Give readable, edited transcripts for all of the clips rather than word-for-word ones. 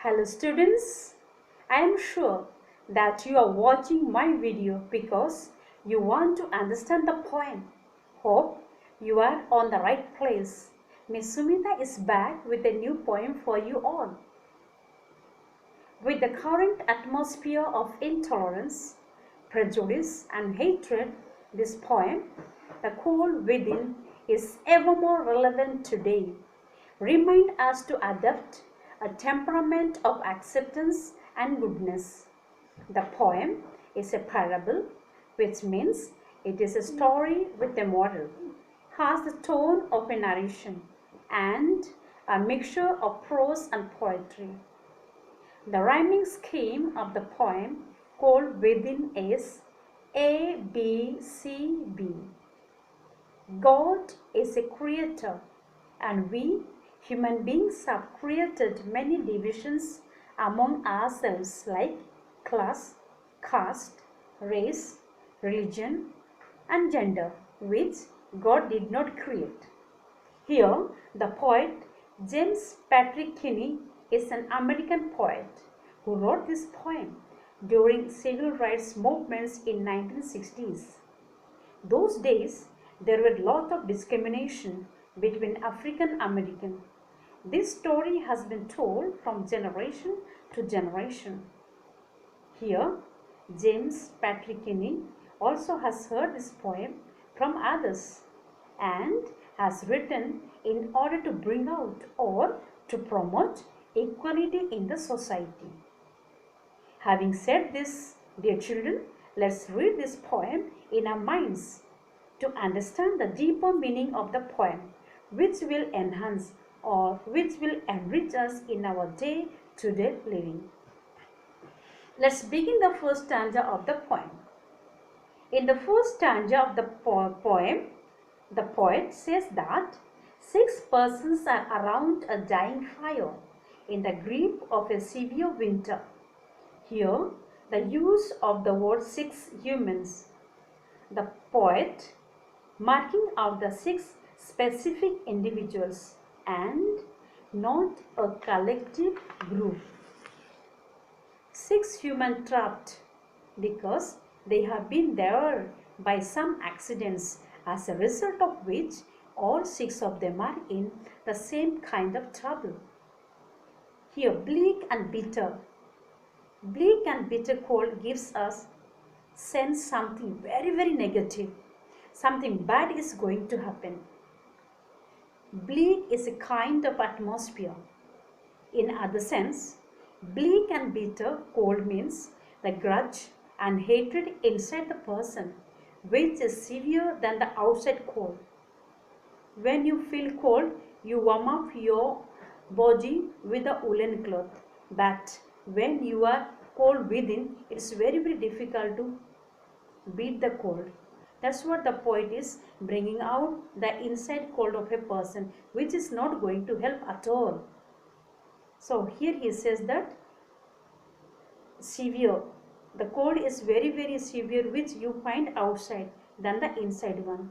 Hello students, I am sure that you are watching my video because you want to understand the poem. Hope you are on the right place. Miss Sumita is back with a new poem for you all. With the current atmosphere of intolerance, prejudice and hatred, this poem, The Cold Within, is ever more relevant today. Remind us to adopt a temperament of acceptance and goodness. The poem is a parable, which means it is a story with a moral, has the tone of a narration, and a mixture of prose and poetry. The rhyming scheme of the poem Cold Within is A, B, C, B. God is a creator, and we human beings have created many divisions among ourselves like class, caste, race, religion, and gender, which God did not create. Here, the poet James Patrick Kinney is an American poet who wrote this poem during civil rights movements in 1960s. Those days, there were a lot of discrimination between African American. This story has been told from generation to generation. Here, James Patrick Kinney also has heard this poem from others and has written in order to bring out or to promote equality in the society. Having said this, dear children, let's read this poem in our minds to understand the deeper meaning of the poem, which will enhance or which will enrich us in our day-to-day living. Let's begin the first stanza of the poem. In the first stanza of the poem, the poet says that 6 persons are around a dying fire in the grip of a severe winter. Here, the use of the word 6 humans. The poet marking out the 6 specific individuals and not a collective group. 6 humans trapped because they have been there by some accidents, as a result of which all 6 of them are in the same kind of trouble. Here, bleak and bitter. Bleak and bitter cold gives us sense something very, very negative. Something bad is going to happen. Bleak is a kind of atmosphere. In other sense, bleak and bitter cold means the grudge and hatred inside the person, which is severe than the outside cold. When you feel cold, you warm up your body with a woolen cloth. But when you are cold within, it's very, very difficult to beat the cold. That's what the poet is bringing out, the inside cold of a person, which is not going to help at all. So here he says that severe, the cold is very, very severe, which you find outside than the inside one.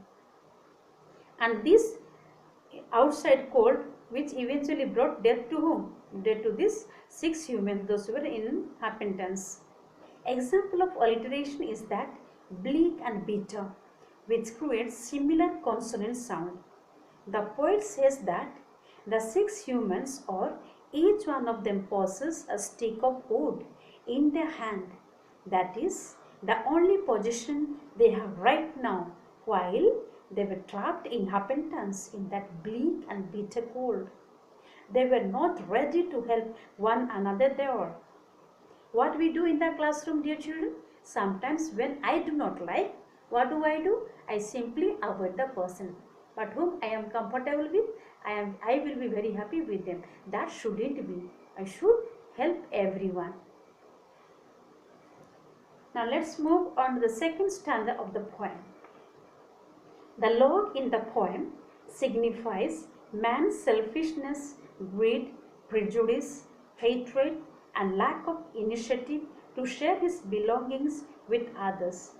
And this outside cold, which eventually brought death to whom? Death to these 6 humans, those who were in inhabitants. Example of alliteration is that bleak and bitter, which creates similar consonant sound. The poet says that the 6 humans, or each one of them, possess a stick of wood in their hand. That is the only position they have right now while they were trapped inhabitants in that bleak and bitter cold. They were not ready to help one another there. What we do in the classroom, dear children? Sometimes when I do not like, what do? I simply avoid the person. But whom I am comfortable with, I will be very happy with them. That shouldn't be. I should help everyone. Now let's move on to the second stanza of the poem. The log in the poem signifies man's selfishness, greed, prejudice, hatred, and lack of initiative to share his belongings with others.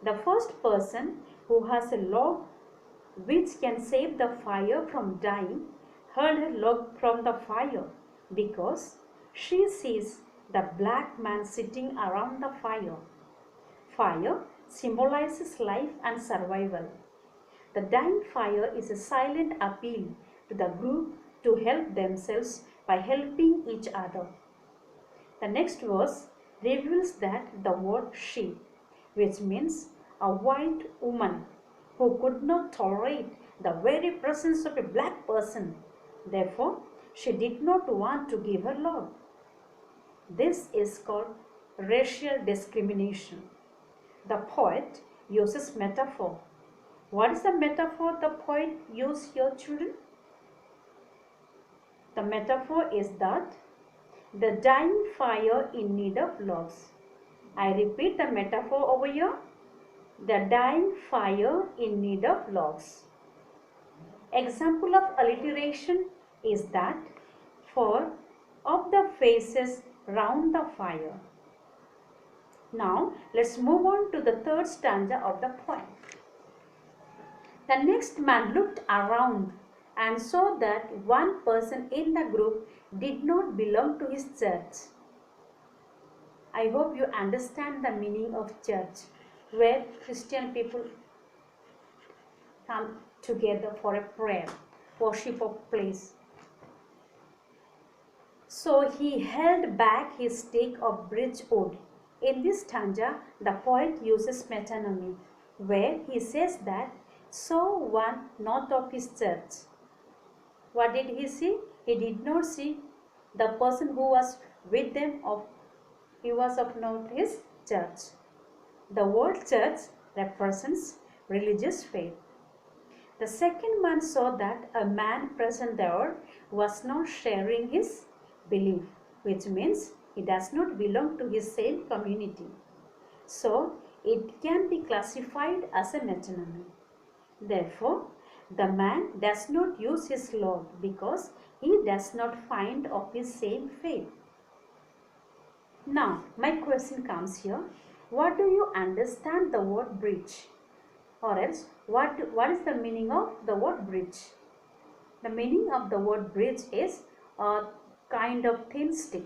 The first person who has a log which can save the fire from dying hurled a log from the fire because She sees the black man sitting around the fire. Fire symbolizes life and survival. The dying fire is a silent appeal to the group to help themselves by helping each other. The next verse reveals that the word she, which means a white woman who could not tolerate the very presence of a black person. Therefore, she did not want to give her love. This is called racial discrimination. The poet uses metaphor. What is the metaphor the poet used here, children? The metaphor is that the dying fire in need of logs. I repeat the metaphor over here. The dying fire in need of logs. Example of alliteration is that for of the faces round the fire. Now let's move on to the third stanza of the poem. The next man looked around and saw that one person in the group did not belong to his church. I hope you understand the meaning of church, where Christian people come together for a prayer, worship of place. So he held back his stake of birch wood. In this stanza, the poet uses metonymy, where he says that saw one not of his church. What did he see? He did not see the person who was with them he was of not his church. The word church represents religious faith. The second man saw that a man present there was not sharing his belief, which means he does not belong to his same community. So it can be classified as a metonymy. Therefore, the man does not use his log because he does not find of his same faith. Now, my question comes here. What do you understand the word bridge? Or else, what is the meaning of the word bridge? The meaning of the word bridge is a kind of thin stick.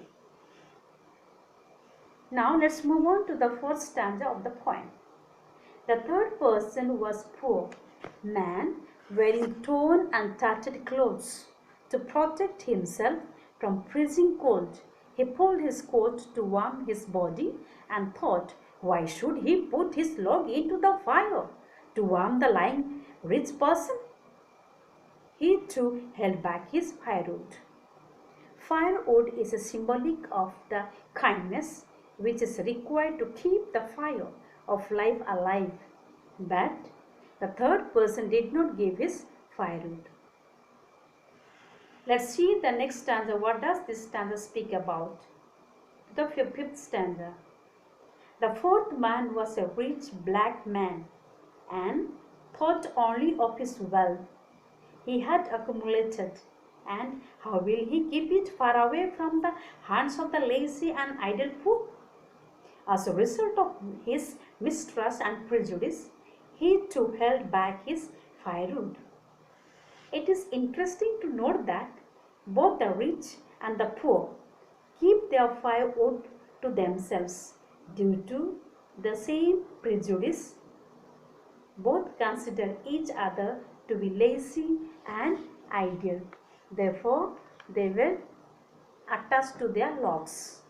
Now, let's move on to the fourth stanza of the poem. The third person was poor man wearing torn and tattered clothes. To protect himself from freezing cold, he pulled his coat to warm his body and thought, why should he put his log into the fire to warm the lying rich person? He too held back his firewood. Firewood is a symbolic of the kindness which is required to keep the fire of life alive. But the third person did not give his firewood. Let's see the next stanza. What does this stanza speak about? The fifth stanza. The fourth man was a rich black man and thought only of his wealth he had accumulated, and how will he keep it far away from the hands of the lazy and idle poor? As a result of his mistrust and prejudice, he too held back his firewood. It is interesting to note that both the rich and the poor keep their firewood to themselves due to the same prejudice. Both consider each other to be lazy and idle. Therefore, they were attached to their logs.